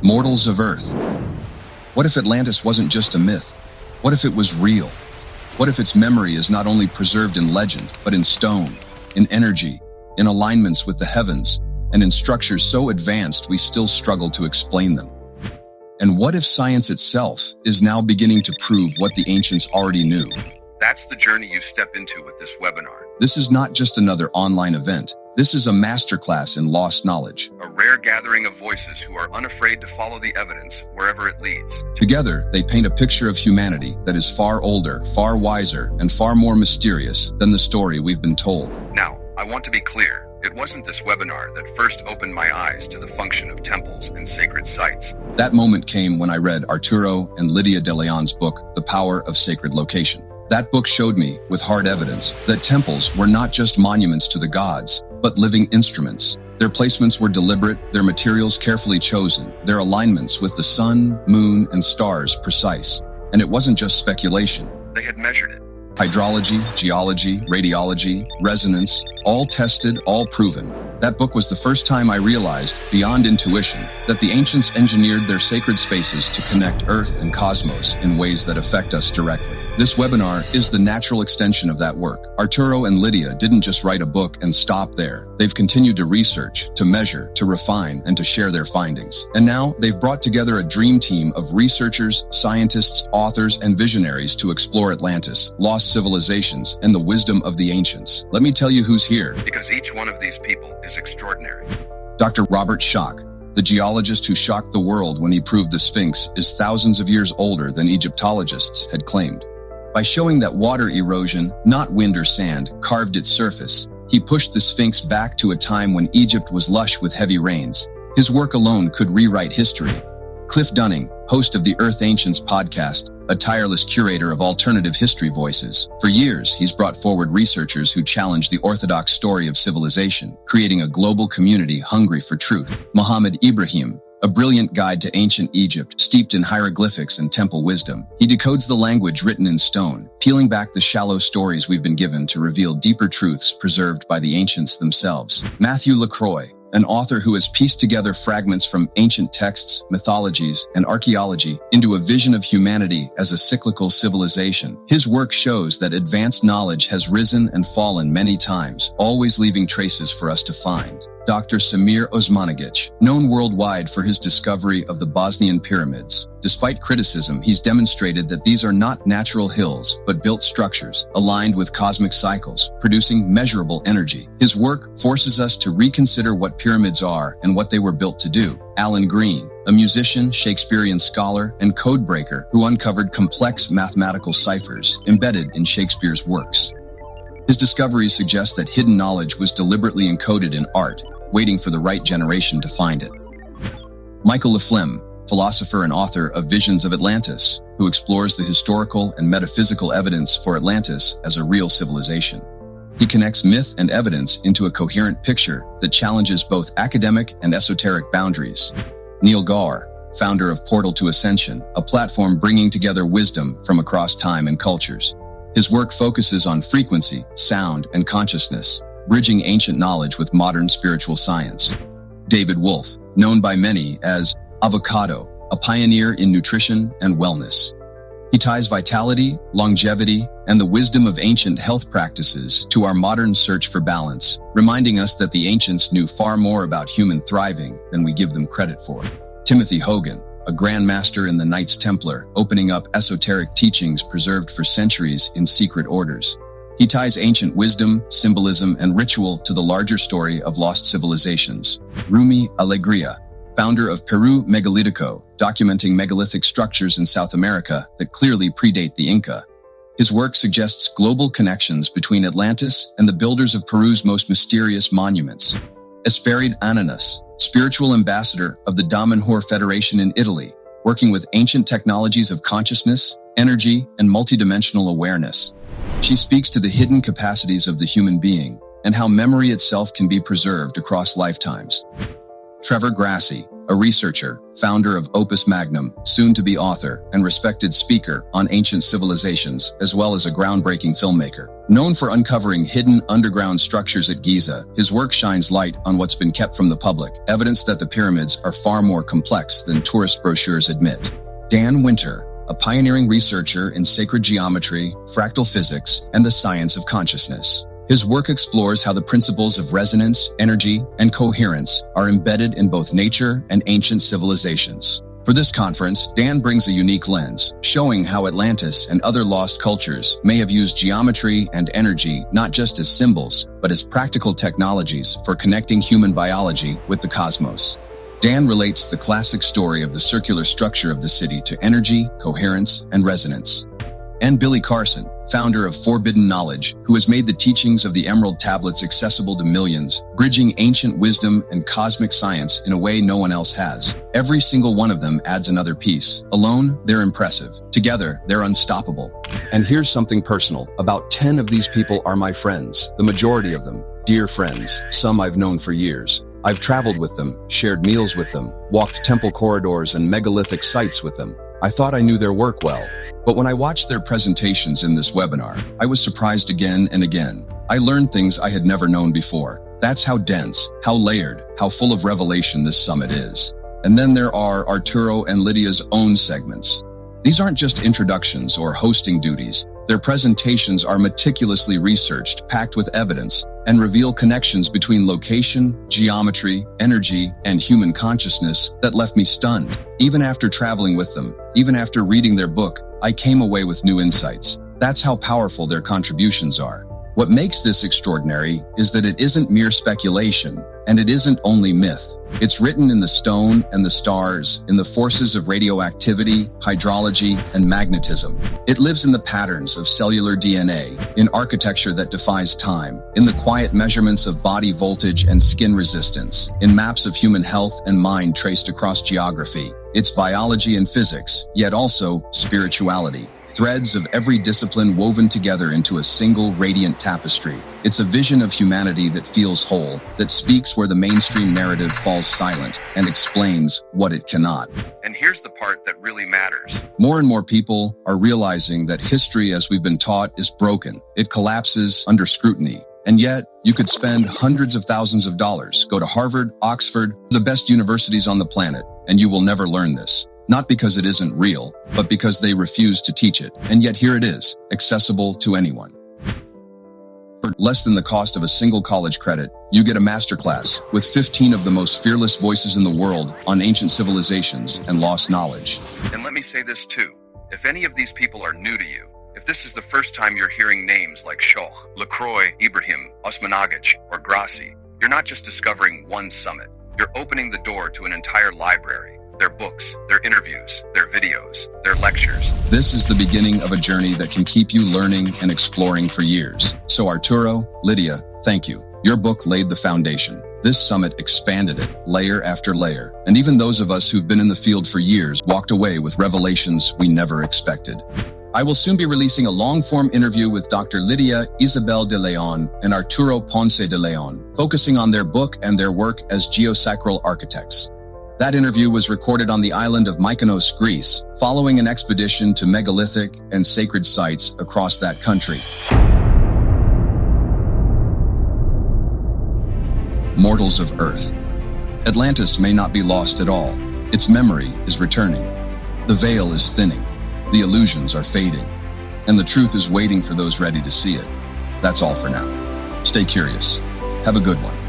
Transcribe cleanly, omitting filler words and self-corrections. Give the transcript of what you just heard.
Mortals of Earth. What if Atlantis wasn't just a myth? What if it was real? What if its memory is not only preserved in legend, but in stone, in energy, in alignments with the heavens, and in structures so advanced we still struggle to explain them? And what if science itself is now beginning to prove what the ancients already knew? That's the journey you step into with this webinar. This is not just another online event. This is a masterclass in lost knowledge. A rare gathering of voices who are unafraid to follow the evidence wherever it leads. Together, they paint a picture of humanity that is far older, far wiser, and far more mysterious than the story we've been told. Now, I want to be clear. It wasn't this webinar that first opened my eyes to the function of temples and sacred sites. That moment came when I read Arturo and Lydia de León's book, The Power of Sacred Location. That book showed me, with hard evidence, that temples were not just monuments to the gods, but living instruments. Their placements were deliberate, their materials carefully chosen, their alignments with the sun, moon, and stars precise. And it wasn't just speculation. They had measured it. Hydrology, geology, radiology, resonance, all tested, all proven. That book was the first time I realized, beyond intuition, that the ancients engineered their sacred spaces to connect Earth and cosmos in ways that affect us directly. This webinar is the natural extension of that work. Arturo and Lydia didn't just write a book and stop there. They've continued to research, to measure, to refine, and to share their findings. And now they've brought together a dream team of researchers, scientists, authors, and visionaries to explore Atlantis, lost civilizations, and the wisdom of the ancients. Let me tell you who's here. Because each one of these people is extraordinary. Dr. Robert Schoch, the geologist who shocked the world when he proved the Sphinx is thousands of years older than Egyptologists had claimed. By showing that water erosion, not wind or sand, carved its surface, he pushed the Sphinx back to a time when Egypt was lush with heavy rains. His work alone could rewrite history. Cliff Dunning, host of the Earth Ancients podcast, a tireless curator of alternative history voices. For years, he's brought forward researchers who challenge the orthodox story of civilization, creating a global community hungry for truth. Mohamed Ibrahim, a brilliant guide to ancient Egypt, steeped in hieroglyphics and temple wisdom. He decodes the language written in stone, peeling back the shallow stories we've been given to reveal deeper truths preserved by the ancients themselves. LaCroy, an author who has pieced together fragments from ancient texts, mythologies, and archaeology into a vision of humanity as a cyclical civilization. His work shows that advanced knowledge has risen and fallen many times, always leaving traces for us to find. Dr. Semir Osmanagić, known worldwide for his discovery of the Bosnian pyramids. Despite criticism, he's demonstrated that these are not natural hills, but built structures, aligned with cosmic cycles, producing measurable energy. His work forces us to reconsider what pyramids are and what they were built to do. Alan Green, a musician, Shakespearean scholar, and codebreaker who uncovered complex mathematical ciphers embedded in Shakespeare's works. His discoveries suggest that hidden knowledge was deliberately encoded in art, waiting for the right generation to find it. Michael Flem, philosopher and author of Visions of Atlantis, who explores the historical and metaphysical evidence for Atlantis as a real civilization. He connects myth and evidence into a coherent picture that challenges both academic and esoteric boundaries. Gaur, founder of Portal to Ascension, a platform bringing together wisdom from across time and cultures. His work focuses on frequency, sound, and consciousness, bridging ancient knowledge with modern spiritual science. David Wolfe, known by many as Avocado, a pioneer in nutrition and wellness. He ties vitality, longevity, and the wisdom of ancient health practices to our modern search for balance, reminding us that the ancients knew far more about human thriving than we give them credit for. Timothy Hogan, a Grand Master in the Knights Templar, opening up esoteric teachings preserved for centuries in secret orders. He ties ancient wisdom, symbolism, and ritual to the larger story of lost civilizations. Rumi Alegria, founder of Peru Megalitico, documenting megalithic structures in South America that clearly predate the Inca. His work suggests global connections between Atlantis and the builders of Peru's most mysterious monuments. Esperide Ananas, spiritual ambassador of the Damanhur Federation in Italy, working with ancient technologies of consciousness, energy, and multidimensional awareness. She speaks to the hidden capacities of the human being and how memory itself can be preserved across lifetimes. Trevor Grassi, a researcher, founder of Opus Magnum, soon-to-be author, and respected speaker on ancient civilizations, as well as a groundbreaking filmmaker. Known for uncovering hidden underground structures at Giza, his work shines light on what's been kept from the public, evidence that the pyramids are far more complex than tourist brochures admit. Dan Winter, a pioneering researcher in sacred geometry, fractal physics, and the science of consciousness. His work explores how the principles of resonance, energy, and coherence are embedded in both nature and ancient civilizations. For this conference, Dan brings a unique lens, showing how Atlantis and other lost cultures may have used geometry and energy not just as symbols, but as practical technologies for connecting human biology with the cosmos. Dan relates the classic story of the circular structure of the city to energy, coherence, and resonance. And Billy Carson, founder of Forbidden Knowledge, who has made the teachings of the Emerald Tablets accessible to millions, bridging ancient wisdom and cosmic science in a way no one else has. Every single one of them adds another piece. Alone, they're impressive. Together, they're unstoppable. And here's something personal. About 10 of these people are my friends, the majority of them, dear friends, some I've known for years. I've traveled with them, shared meals with them, walked temple corridors and megalithic sites with them. I thought I knew their work well, but when I watched their presentations in this webinar, I was surprised again and again. I learned things I had never known before. That's how dense, how layered, how full of revelation this summit is. And then there are Arturo and Lydia's own segments. These aren't just introductions or hosting duties. Their presentations are meticulously researched, packed with evidence, and reveal connections between location, geometry, energy, and human consciousness that left me stunned. Even after traveling with them, even after reading their book, I came away with new insights. That's how powerful their contributions are. What makes this extraordinary is that it isn't mere speculation, and it isn't only myth. It's written in the stone and the stars, in the forces of radioactivity, hydrology, and magnetism. It lives in the patterns of cellular DNA, in architecture that defies time, in the quiet measurements of body voltage and skin resistance, in maps of human health and mind traced across geography. It's biology and physics, yet also spirituality. Threads of every discipline woven together into a single radiant tapestry. It's a vision of humanity that feels whole, that speaks where the mainstream narrative falls silent and explains what it cannot. And here's the part that really matters. More and more people are realizing that history, as we've been taught, is broken. It collapses under scrutiny. And yet, you could spend hundreds of thousands of dollars, go to Harvard, Oxford, the best universities on the planet, and you will never learn this. Not because it isn't real, but because they refuse to teach it. And yet here it is, accessible to anyone. For less than the cost of a single college credit, you get a masterclass with 15 of the most fearless voices in the world on ancient civilizations and lost knowledge. And let me say this too. If any of these people are new to you, if this is the first time you're hearing names like Schoch, LaCroy, Ibrahim, Osmanagić, or Grassi, you're not just discovering one summit. You're opening the door to an entire library. Their books, their interviews, their videos, their lectures. This is the beginning of a journey that can keep you learning and exploring for years. So Arturo, Lydia, thank you. Your book laid the foundation. This summit expanded it, layer after layer. And even those of us who've been in the field for years walked away with revelations we never expected. I will soon be releasing a long-form interview with Dr. Lydia Isabel de León and Arturo Ponce de León, focusing on their book and their work as geosacral architects. That interview was recorded on the island of Mykonos, Greece, following an expedition to megalithic and sacred sites across that country. Mortals of Earth. Atlantis may not be lost at all. Its memory is returning. The veil is thinning. The illusions are fading. And the truth is waiting for those ready to see it. That's all for now. Stay curious. Have a good one.